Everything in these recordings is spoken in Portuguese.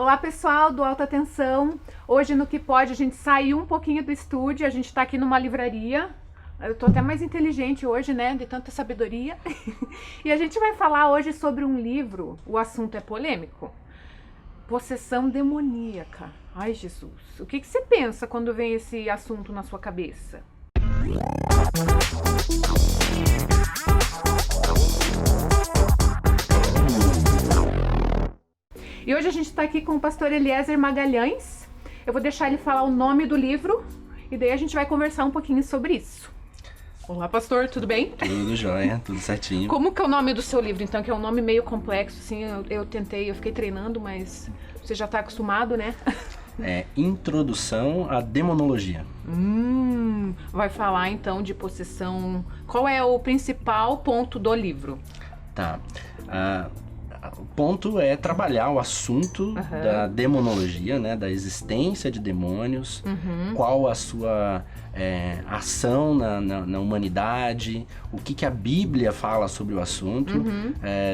Olá pessoal do Alta Tensão, hoje no Que Pode a gente saiu um pouquinho do estúdio, a gente está aqui numa livraria, eu tô até mais inteligente hoje, né, de tanta sabedoria, e a gente vai falar hoje sobre um livro, o assunto é polêmico, possessão demoníaca. Ai Jesus, o que você pensa quando vem esse assunto na sua cabeça? E hoje a gente está aqui com o pastor Eliezer Magalhães. Eu vou deixar ele falar o nome do livro e daí a gente vai conversar um pouquinho sobre isso. Olá, pastor, tudo bem? Tudo jóia, tudo certinho. Como que é o nome do seu livro, então? Que é um nome meio complexo, assim, eu fiquei treinando, mas você já está acostumado, né? É Introdução à Demonologia. Vai falar, então, de possessão. Qual é o principal ponto do livro? Tá. O ponto é trabalhar o assunto da demonologia, né? Da existência de demônios, qual a sua ação na humanidade, o que a Bíblia fala sobre o assunto,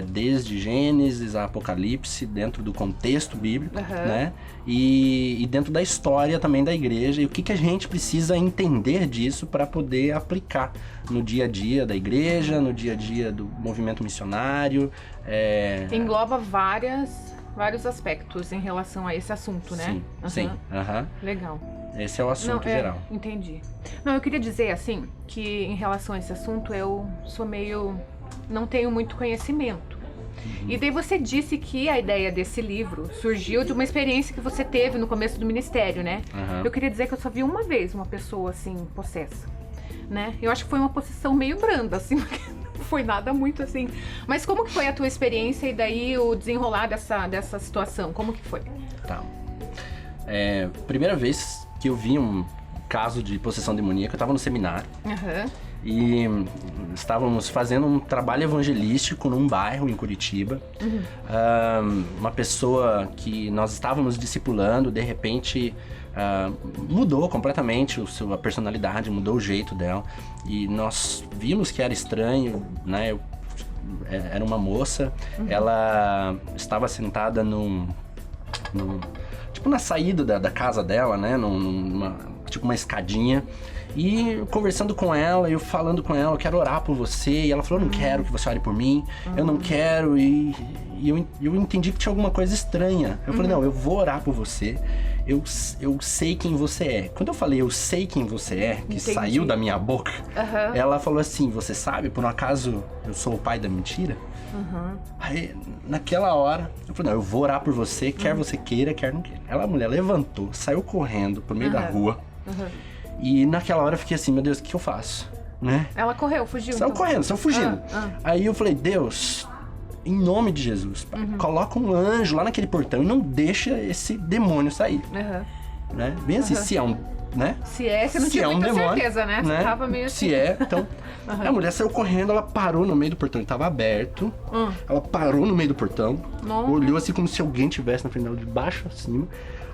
desde Gênesis a Apocalipse, dentro do contexto bíblico, né? E dentro da história também da igreja, e o que a gente precisa entender disso para poder aplicar no dia a dia da igreja, no dia a dia do movimento missionário. Engloba vários aspectos em relação a esse assunto, né? Sim. Legal. Esse é o assunto geral. Entendi. Não, eu queria dizer, assim, que em relação a esse assunto eu sou não tenho muito conhecimento. E daí você disse que a ideia desse livro surgiu de uma experiência que você teve no começo do ministério, né? Eu queria dizer que eu só vi uma vez uma pessoa, assim, possessa, né? Eu acho que foi uma possessão meio branda, assim, porque não foi nada muito assim. Mas como que foi a tua experiência e daí o desenrolar dessa situação? Como que foi? Tá. Primeira vez que eu vi um caso de possessão demoníaca, eu tava no seminário. E estávamos fazendo um trabalho evangelístico num bairro em Curitiba. Uma pessoa que nós estávamos discipulando, de repente, mudou completamente a personalidade, mudou o jeito dela. E nós vimos que era estranho, né? Era uma moça, ela estava sentada tipo na saída da casa dela, né? Tipo uma escadinha. E conversando com ela, eu falando com ela, eu quero orar por você. E ela falou, eu não quero que você ore por mim, eu não quero. E eu entendi que tinha alguma coisa estranha. Eu falei, não, eu vou orar por você. Eu sei quem você é. Quando eu falei, eu sei quem você é, que Entendi. Saiu da minha boca, ela falou assim, você sabe, por um acaso eu sou o pai da mentira? Aí, naquela hora, eu falei, não, eu vou orar por você, quer você queira, quer não queira. A mulher levantou, saiu correndo pro meio da rua. E naquela hora eu fiquei assim, meu Deus, o que eu faço? Né? Ela correu, fugiu? Saiu correndo, saiu fugindo. Aí eu falei, Deus, em nome de Jesus, pai, coloca um anjo lá naquele portão e não deixa esse demônio sair. Né? Bem assim, se é um... Né? Se é, você não tinha muita certeza, né? Você tava meio assim. Se é, então... A mulher saiu correndo, ela parou no meio do portão, ele tava aberto. Ela parou no meio do portão, olhou assim como se alguém tivesse na frente dela, de baixo a cima.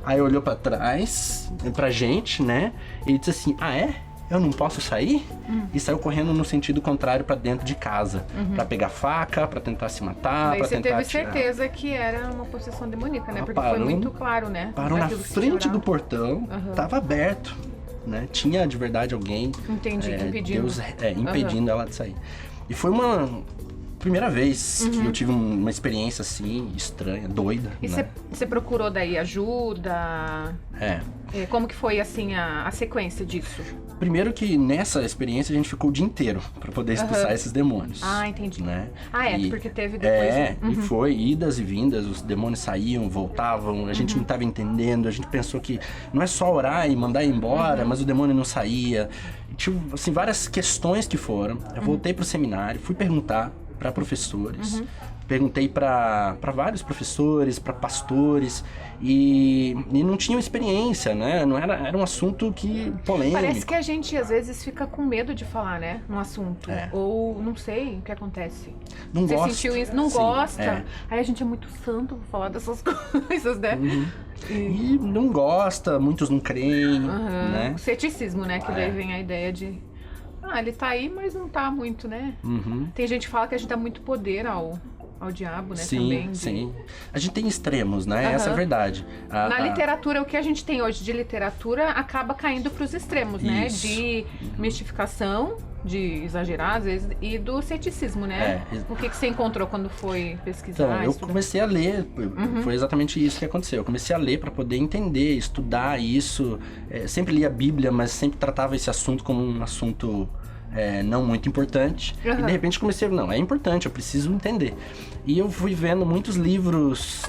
Aí olhou pra trás, pra gente, né? E disse assim, eu não posso sair? E saiu correndo no sentido contrário pra dentro de casa. Pra pegar faca, pra tentar se matar, daí pra você tentar teve atirar. certeza que era uma possessão demoníaca, né? Ela Porque parou, foi muito claro, né? Parou na Aquilo que você frente orava. do portão, tava aberto, né? Tinha de verdade alguém... Entendi, impedindo. Deus impedindo ela de sair. E foi uma primeira vez que eu tive uma experiência assim, estranha, doida. E né? você procurou daí ajuda? Como que foi assim a sequência disso? Primeiro que nessa experiência a gente ficou o dia inteiro pra poder expulsar esses demônios. Ah, entendi. Né? Porque teve depois... E foi idas e vindas, os demônios saíam, voltavam, a gente não tava entendendo, a gente pensou que não é só orar e mandar ir embora, mas o demônio não saía. Tinha, assim, várias questões que foram. Eu voltei pro seminário, fui perguntar para professores, perguntei para vários professores, para pastores, e não tinham experiência, né? Não era um assunto polêmico. Parece que a gente às vezes fica com medo de falar, né? No assunto. Ou não sei o que acontece. Não Você gosta. sentiu isso? Não Sim, gosta? Aí a gente é muito santo pra falar dessas coisas, né? E não gosta, muitos não creem, né? O ceticismo, né? Que daí vem a ideia de... ele tá aí, mas não tá muito, né? Tem gente que fala que a gente dá muito poder ao ao diabo, né? Sim, também sim. A gente tem extremos, né? Essa é a verdade. Na literatura, o que a gente tem hoje de literatura acaba caindo para os extremos, né? De mistificação, de exagerar, às vezes, e do ceticismo, né? O que você encontrou quando foi pesquisar? Então, eu comecei a ler, foi exatamente isso que aconteceu. Eu comecei a ler para poder entender, estudar isso. Sempre lia a Bíblia, mas sempre tratava esse assunto como um assunto não muito importante. E de repente comecei a não, é importante, eu preciso entender. E eu fui vendo muitos livros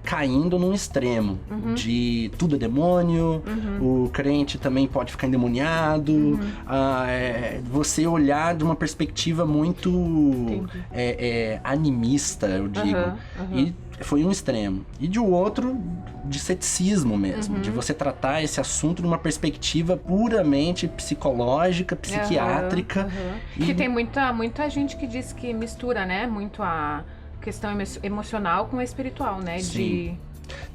caindo num extremo de tudo é demônio, o crente também pode ficar endemoniado, você olhar de uma perspectiva muito animista, eu digo. E foi um extremo. E de outro, de ceticismo mesmo, de você tratar esse assunto numa perspectiva puramente psicológica, psiquiátrica. Que tem muita gente que diz que mistura, né, muito a questão emocional com a espiritual, né? Sim.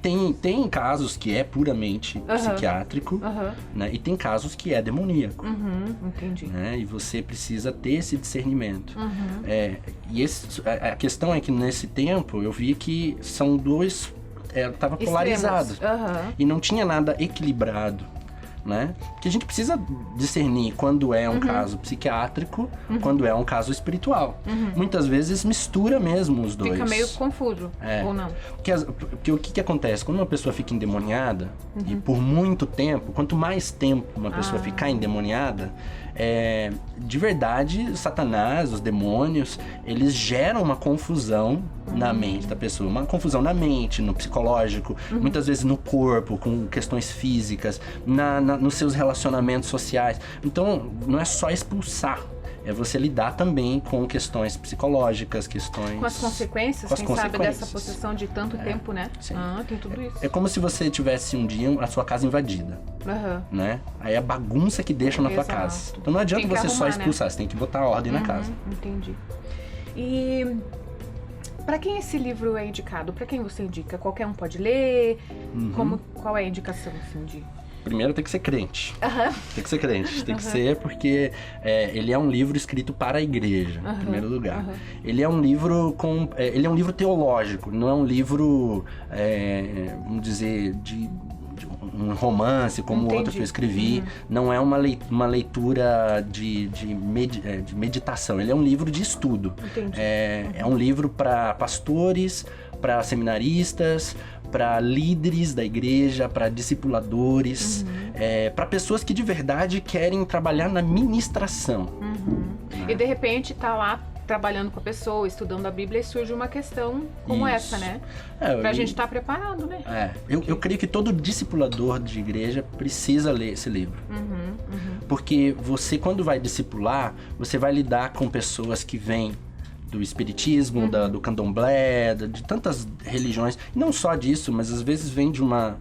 Tem casos que é puramente psiquiátrico, né? E tem casos que é demoníaco. Entendi. Né? E você precisa ter esse discernimento. E a questão é que nesse tempo eu vi que são dois... Tava polarizado. E não tinha nada equilibrado. Né? Porque a gente precisa discernir quando é um caso psiquiátrico, quando é um caso espiritual. Muitas vezes mistura mesmo os dois. Fica meio confuso, ou não? Porque o que acontece? Quando uma pessoa fica endemoniada, e por muito tempo, quanto mais tempo uma pessoa ficar endemoniada, de verdade, Satanás, os demônios, eles geram uma confusão na mente da pessoa. Uma confusão na mente, no psicológico, muitas vezes no corpo, com questões físicas, nos seus relacionamentos sociais. Então, não é só expulsar. É você lidar também com questões psicológicas, questões... Com as consequências, quem sabe, dessa possessão de tanto tempo, né? Sim. Tem tudo isso. É como se você tivesse um dia a sua casa invadida, né? Aí a bagunça que deixa na tua casa. Então não adianta você só expulsar, né? Você tem que botar ordem na casa. Entendi. E... Pra quem esse livro é indicado? Pra quem você indica? Qualquer um pode ler? Qual é a indicação, assim, de... Primeiro tem que ser crente. Tem que ser crente. Tem que ser porque ele é um livro escrito para a igreja, em primeiro lugar. Ele é um livro ele é um livro teológico, não é um livro, vamos dizer, de um romance como o outro que eu escrevi. Não é uma leitura de meditação. Ele é um livro de estudo. É um livro para pastores, para seminaristas, para líderes da igreja, para discipuladores, para pessoas que de verdade querem trabalhar na ministração. E de repente tá lá trabalhando com a pessoa, estudando a Bíblia, e surge uma questão como essa, né? Pra gente estar preparado, né? Eu creio que todo discipulador de igreja precisa ler esse livro. Porque você, quando vai discipular, você vai lidar com pessoas que vêm do espiritismo, do candomblé, de tantas religiões. Não só disso, mas às vezes vem de uma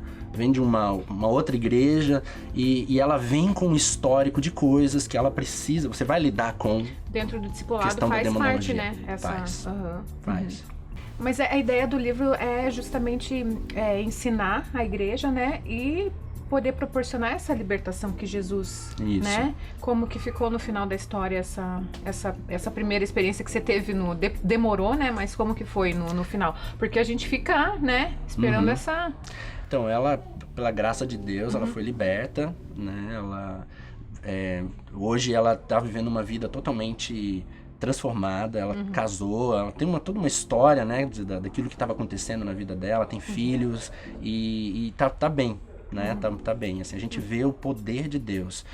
outra igreja e ela vem com um histórico de coisas que ela precisa. Você vai lidar com... Dentro do discipulado faz parte, né? Faz. Mas a ideia do livro é justamente ensinar a igreja, né? E poder proporcionar essa libertação que Jesus, né? Como que ficou no final da história essa primeira experiência que você teve demorou, né? Mas como que foi no final? Porque a gente fica, né? Esperando essa... Então, ela, pela graça de Deus, ela foi liberta, né? Ela, hoje ela tá vivendo uma vida totalmente transformada, ela casou, ela tem toda uma história, né? Daquilo que estava acontecendo na vida dela, tem filhos e tá bem. Né? Tá bem, assim, a gente vê o poder de Deus,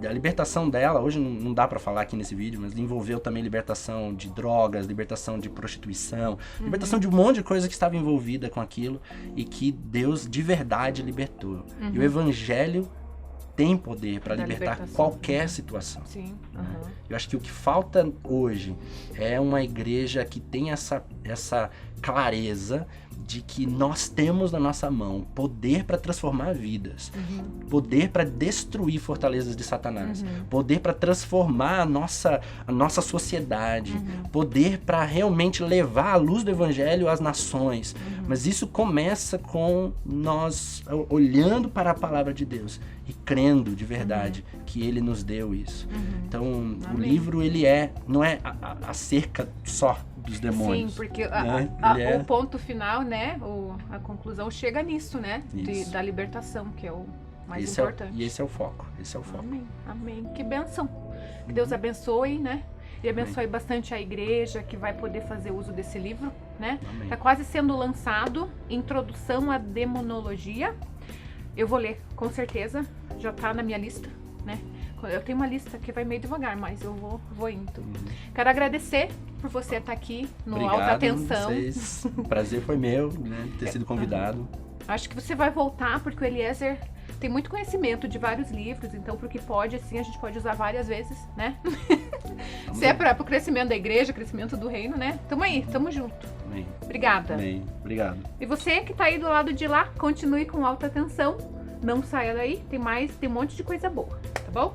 da libertação dela. Hoje não dá pra falar aqui nesse vídeo, mas envolveu também libertação de drogas, libertação de prostituição, libertação de um monte de coisa que estava envolvida com aquilo e que Deus de verdade libertou. E o evangelho tem poder para libertar qualquer situação. Sim. Eu acho que o que falta hoje é uma igreja que tem essa clareza de que nós temos na nossa mão poder para transformar vidas, poder para destruir fortalezas de Satanás, poder para transformar a nossa sociedade, poder para realmente levar a luz do evangelho às nações. Mas isso começa com nós olhando para a palavra de Deus e crendo de verdade que Ele nos deu isso. Então, o livro, ele não é acerca só dos demônios. Sim, porque né? o ponto final, né? A conclusão chega nisso, né? Da libertação, que é o mais importante. E esse é o foco. Esse é o foco. Amém. Amém. Que bênção. Que Deus abençoe, né? E abençoe bastante a igreja que vai poder fazer uso desse livro, né? Amém. Tá quase sendo lançado, Introdução à Demonologia. Eu vou ler, com certeza. Já tá na minha lista, né? Eu tenho uma lista que vai meio devagar, mas eu vou indo. Quero agradecer por você estar aqui no Obrigado, Alta Atenção. Vocês. O prazer foi meu, né? Ter sido convidado. Acho que você vai voltar, porque o Eliezer tem muito conhecimento de vários livros, então pro que pode, assim, a gente pode usar várias vezes, né? Se é pro crescimento da igreja, crescimento do reino, né? Tamo aí, tamo junto. Amém. Obrigada. Amém. Obrigado. E você que tá aí do lado de lá, continue com Alta Atenção. Não saia daí, tem um monte de coisa boa, tá bom?